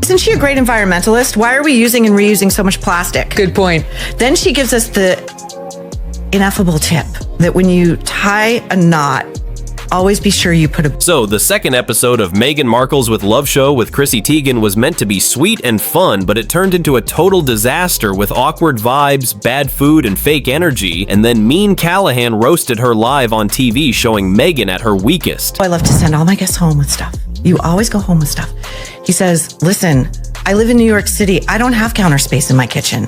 isn't she a great environmentalist? Why are we using and reusing so much plastic? Good point. Then she gives us the ineffable tip that when you tie a knot, always be sure you put a... So, the second episode of Meghan Markle's With Love show with Chrissy Teigen was meant to be sweet and fun, but it turned into a total disaster with awkward vibes, bad food, and fake energy, and then mean Callahan roasted her live on TV, showing Meghan at her weakest. I love to send all my guests home with stuff. You always go home with stuff. He says, listen, I live in New York City. I don't have counter space in my kitchen.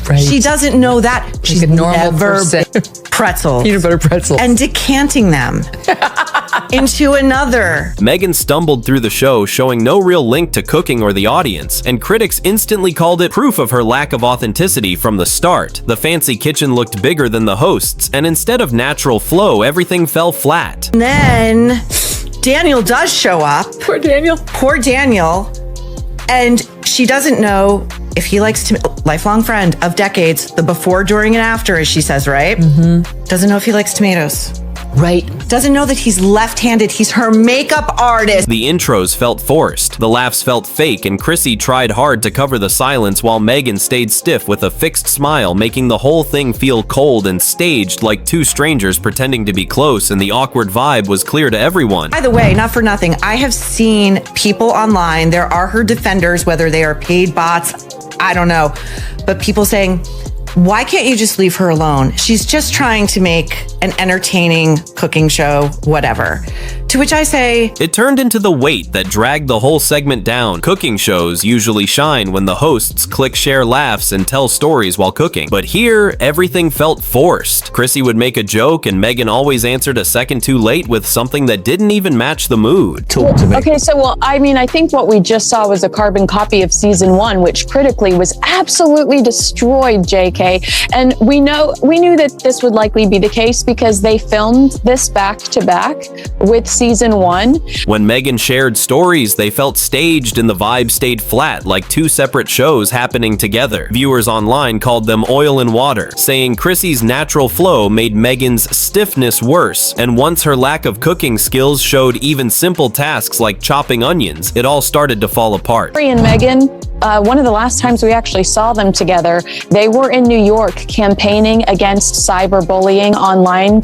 Right. She doesn't know that. She's a normal never person. Pretzels. Peanut butter pretzels. And decanting them into another. Meghan stumbled through the show, showing no real link to cooking or the audience, and critics instantly called it proof of her lack of authenticity from the start. The fancy kitchen looked bigger than the hosts, and instead of natural flow, everything fell flat. And then Daniel does show up. Poor Daniel. Poor Daniel. And she doesn't know if he likes to, lifelong friend of decades, the before, during, and after, as she says, right? Mm-hmm. Doesn't know if he likes tomatoes. Right. Doesn't know that he's left-handed. He's her makeup artist. The intros felt forced, the laughs felt fake, and Chrissy tried hard to cover the silence while Meghan stayed stiff with a fixed smile, making the whole thing feel cold and staged, like two strangers pretending to be close, and the awkward vibe was clear to everyone. By the way, not for nothing, I have seen people online, there are her defenders, whether they are paid bots, I don't know, but people saying, why can't you just leave her alone? She's just trying to make an entertaining cooking show, whatever. To which I say, it turned into the weight that dragged the whole segment down. Cooking shows usually shine when the hosts click share laughs and tell stories while cooking. But here, everything felt forced. Chrissy would make a joke and Meghan always answered a second too late with something that didn't even match the mood. Talk to me. Okay, so, well, I mean, I think what we just saw was a carbon copy of season 1, which critically was absolutely destroyed, JK. And we knew that this would likely be the case because they filmed this back to back with season 1. When Meghan shared stories, they felt staged and the vibe stayed flat, like two separate shows happening together. Viewers online called them oil and water, saying Chrissy's natural flow made Meghan's stiffness worse, and once her lack of cooking skills showed even simple tasks like chopping onions, it all started to fall apart. Harry and Meghan, one of the last times we actually saw them together, they were in New York campaigning against cyberbullying online.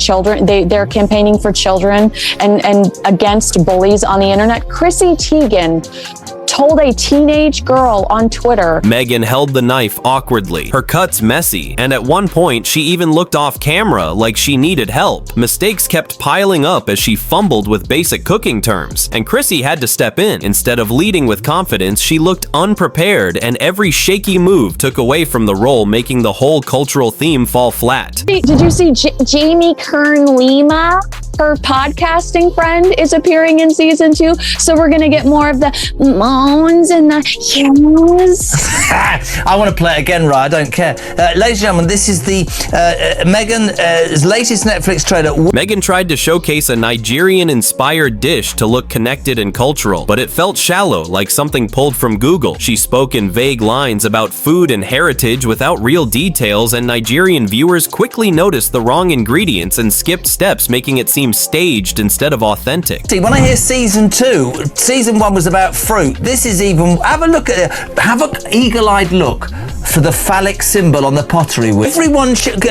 They're campaigning for children and against bullies on the internet. Chrissy Teigen told a teenage girl on Twitter. Meghan held the knife awkwardly, her cuts messy, and at one point she even looked off camera like she needed help. Mistakes kept piling up as she fumbled with basic cooking terms, and Chrissy had to step in. Instead of leading with confidence, she looked unprepared, and every shaky move took away from the role, making the whole cultural theme fall flat. Did you see Jamie Kern Lima? Her podcasting friend is appearing in season 2, so we're gonna get more of the moans and the hues. I want to play it again, Ra. I don't care. Ladies and gentlemen, this is the Meghan's latest Netflix trailer. Meghan tried to showcase a Nigerian-inspired dish to look connected and cultural, but it felt shallow, like something pulled from Google. She spoke in vague lines about food and heritage without real details, and Nigerian viewers quickly noticed the wrong ingredients and skipped steps, making it seem staged instead of authentic. See, when I hear season 2, season 1 was about fruit. This is even, have a look at it. Have an eagle-eyed look for the phallic symbol on the pottery wheel. Everyone should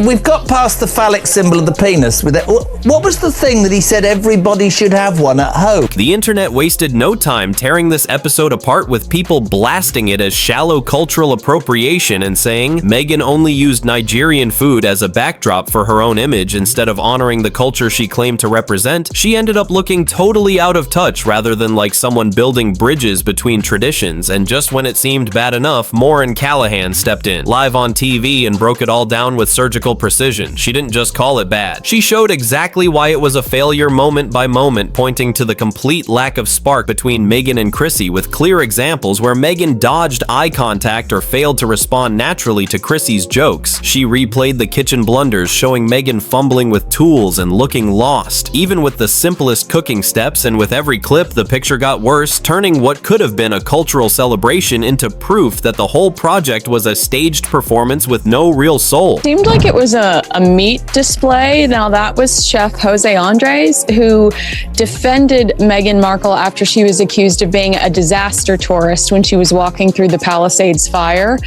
we've got past the phallic symbol of the penis with it. What was the thing that he said everybody should have one at home? The internet wasted no time tearing this episode apart with people blasting it as shallow cultural appropriation and saying Meghan only used Nigerian food as a backdrop for her own image instead of honoring the culture she claimed to represent. She ended up looking totally out of touch rather than like someone building bridges between traditions, and just when it seemed bad enough, Maureen Callahan stepped in, live on TV, and broke it all down with surgical precision. She didn't just call it bad. She showed exactly why it was a failure moment by moment, pointing to the complete lack of spark between Meghan and Chrissy with clear examples where Meghan dodged eye contact or failed to respond naturally to Chrissy's jokes. She replayed the kitchen blunders, showing Meghan fumbling with tools and looking lost. Even with the simplest cooking steps, and with every clip, the picture got worse, turning what could have been a cultural celebration into proof that the whole project was a staged performance with no real soul. Seemed like it was a meat display. Now that was Chef Jose Andres, who defended Meghan Markle after she was accused of being a disaster tourist when she was walking through the Palisades fire.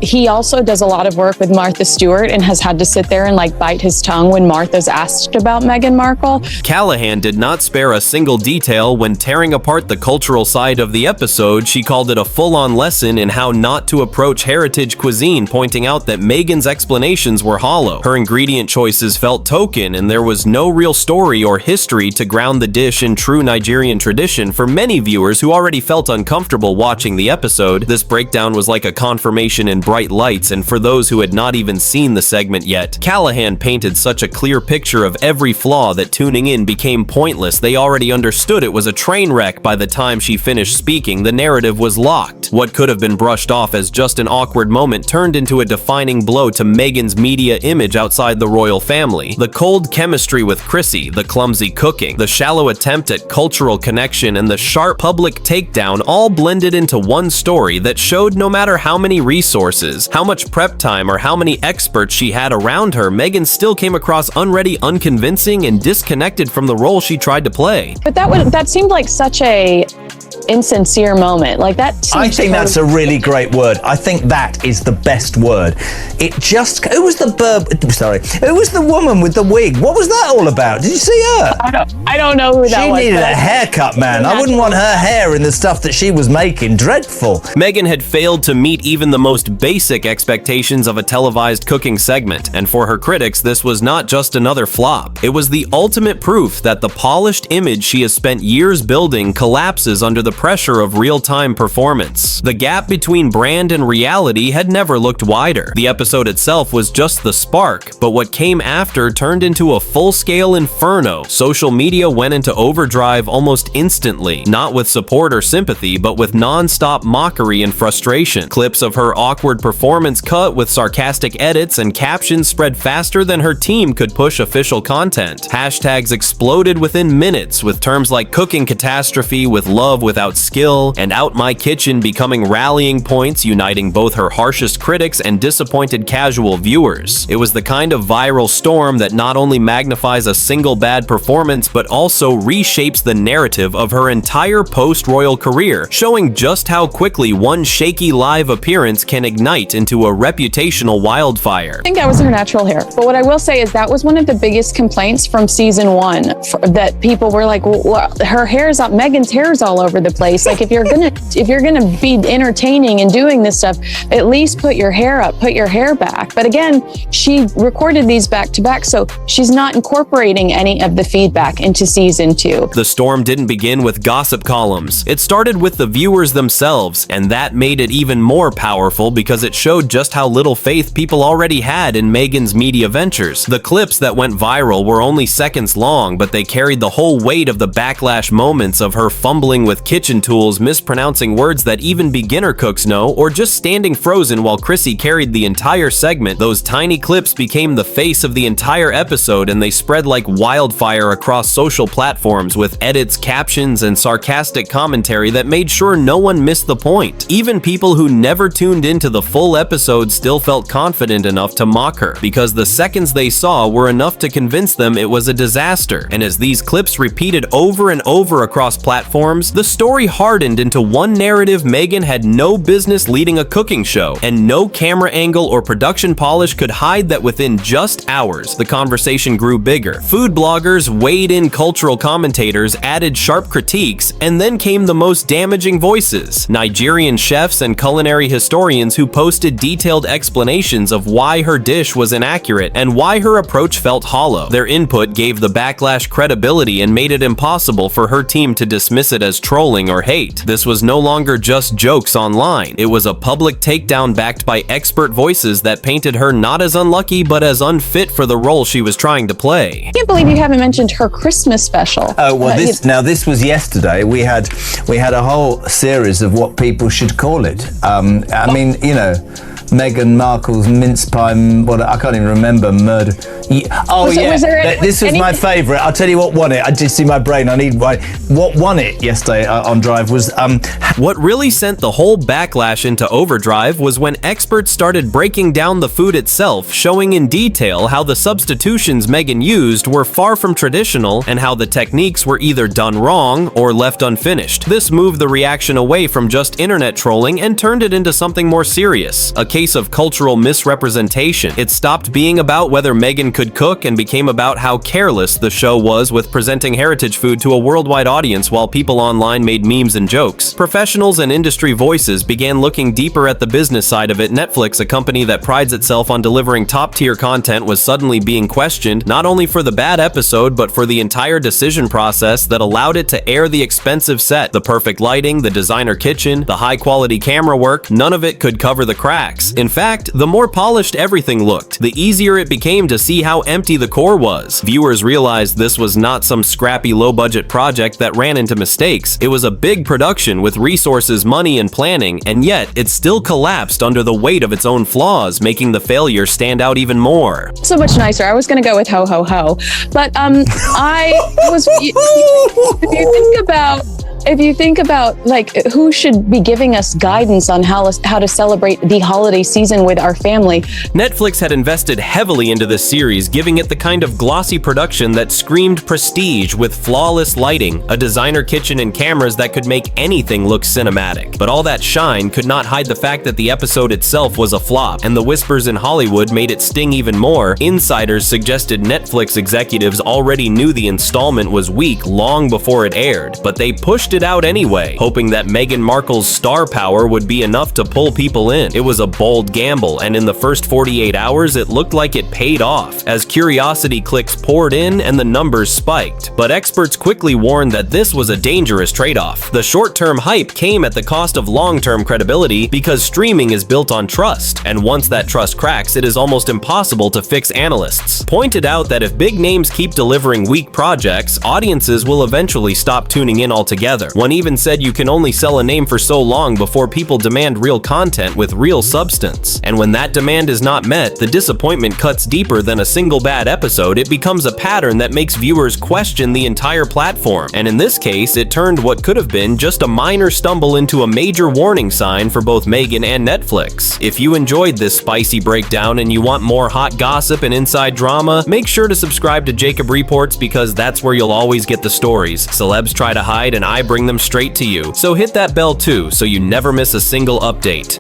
He also does a lot of work with Martha Stewart and has had to sit there and bite his tongue when Martha's asked about Meghan Markle. Callahan did not spare a single detail when tearing apart the cultural side of the episode. She called it a full-on lesson in how not to approach heritage cuisine, pointing out that Meghan's explanations were hollow. Her ingredient choices felt token, and there was no real story or history to ground the dish in true Nigerian tradition. For many viewers who already felt uncomfortable watching the episode, this breakdown was like a confirmation in bright lights, and for those who had not even seen the segment yet, Callahan painted such a clear picture of every flaw that tuning in became pointless. They already understood it was a train wreck by the time she finished speaking. The narrative was locked. What could have been brushed off as just an awkward moment turned into a defining blow to Meghan's media image outside the royal family. The cold chemistry with Chrissy, the clumsy cooking, the shallow attempt at cultural connection, and the sharp public takedown all blended into one story that showed no matter how many resources, how much prep time, or how many experts she had around her, Meghan still came across unready, unconvincing, and disconnected from the role she tried to play. But that seemed like such a insincere moment. I think that's a really great word. I think that is the best word. Who was the woman with the wig? What was that all about? Did you see her? I don't know who that was. She needed a haircut, man. I wouldn't want her hair in the stuff that she was making. Dreadful. Meghan had failed to meet even the most basic expectations of a televised cooking segment, and for her critics, this was not just another flop. It was the ultimate proof that the polished image she has spent years building collapses under the pressure of real-time performance. The gap between brand and reality had never looked wider. The episode itself was just the spark, but what came after turned into a full-scale inferno. Social media went into overdrive almost instantly, not with support or sympathy, but with non-stop mockery and frustration. Clips of her awkward performance cut with sarcastic edits and captions spread faster than her team could push official content. Hashtags exploded within minutes, with terms like cooking catastrophe with love without skill and out my kitchen becoming rallying points, uniting both her harshest critics and disappointed casual viewers. It was the kind of viral storm that not only magnifies a single bad performance, but also reshapes the narrative of her entire post-royal career, showing just how quickly one shaky live appearance can ignite into a reputational wildfire. I think that was her natural hair. But what I will say is that was one of the biggest complaints from season 1, that people were like, well, her hair's up, Meghan's hair's all over the place. If you're gonna be entertaining and doing this stuff, at least put your hair up, put your hair back. But again, she recorded these back to back, so she's not incorporating any of the feedback into season 2. The storm didn't begin with gossip columns. It started with the viewers themselves, and that made it even more powerful because it showed just how little faith people already had in Meghan's media ventures. The clips that went viral were only seconds long, but they carried the whole weight of the backlash moments of her fumbling with kitchen tools, mispronouncing words that even beginner cooks know, or just standing frozen while Chrissy carried the entire segment. Those tiny clips became the face of the entire episode, and they spread like wildfire across social platforms with edits, captions, and sarcastic commentary that made sure no one missed the point. Even people who never tuned into the full episode still felt confident enough to mock her, because the seconds they saw were enough to convince them it was a disaster. And as these clips repeated over and over across platforms, the story hardened into one narrative: Meghan had no business leading a cooking show, and no camera angle or production polish could hide that. Within just hours, the conversation grew bigger. Food bloggers weighed in, cultural commentators added sharp critiques, and then came the most damaging voices: Nigerian chefs and culinary historians who posted detailed explanations of why her dish was inaccurate and why her approach felt hollow. Their input gave the backlash credibility and made it impossible for her team to dismiss it as trolling or hate. This was no longer just jokes online. It was a public takedown backed by expert voices that painted her not as unlucky, but as unfit for the role she was trying to play. I can't believe you haven't mentioned her Christmas special. Oh, well, this was yesterday. We had a whole series of what people should call it. I mean, Meghan Markle's mince pie, I can't even remember, murder. Oh, Was there this was my favourite. I'll tell you what won it. I just see my brain. What won it yesterday on Drive was... What really sent the whole backlash into overdrive was when experts started breaking down the food itself, showing in detail how the substitutions Meghan used were far from traditional and how the techniques were either done wrong or left unfinished. This moved the reaction away from just internet trolling and turned it into something more serious, a case of cultural misrepresentation. It stopped being about whether Meghan could cook and became about how careless the show was with presenting heritage food to a worldwide audience while people online made memes and jokes. Professionals and industry voices began looking deeper at the business side of it. Netflix, a company that prides itself on delivering top-tier content, was suddenly being questioned, not only for the bad episode, but for the entire decision process that allowed it to air the expensive set, the perfect lighting, the designer kitchen, the high-quality camera work. None of it could cover the cracks. In fact, the more polished everything looked, the easier it became to see how empty the core was. Viewers realized this was not some scrappy low-budget project that ran into mistakes. It was a big production with resources, money, and planning, and yet it still collapsed under the weight of its own flaws, making the failure stand out even more. So much nicer. I was going to go with ho ho ho, but I was. If you think about like who should be giving us guidance on how to celebrate the holiday season with our family. Netflix had invested heavily into this series, giving it the kind of glossy production that screamed prestige with flawless lighting, a designer kitchen, and cameras that could make anything look cinematic. But all that shine could not hide the fact that the episode itself was a flop, and the whispers in Hollywood made it sting even more. Insiders suggested Netflix executives already knew the installment was weak long before it aired, but they pushed it out anyway, hoping that Meghan Markle's star power would be enough to pull people in. It was a bold gamble, and in the first 48 hours, it looked like it paid off, as curiosity clicks poured in and the numbers spiked. But experts quickly warned that this was a dangerous trade-off. The short-term hype came at the cost of long-term credibility because streaming is built on trust, and once that trust cracks, it is almost impossible to fix. Analysts pointed out that if big names keep delivering weak projects, audiences will eventually stop tuning in altogether. One even said you can only sell a name for so long before people demand real content with real substance. And when that demand is not met, the disappointment cuts deeper than a single bad episode. It becomes a pattern that makes viewers question the entire platform. And in this case, it turned what could have been just a minor stumble into a major warning sign for both Meghan and Netflix. If you enjoyed this spicy breakdown and you want more hot gossip and inside drama, make sure to subscribe to Jacob Reports, because that's where you'll always get the stories celebs try to hide and I bring them straight to you. So hit that bell too, so you never miss a single update.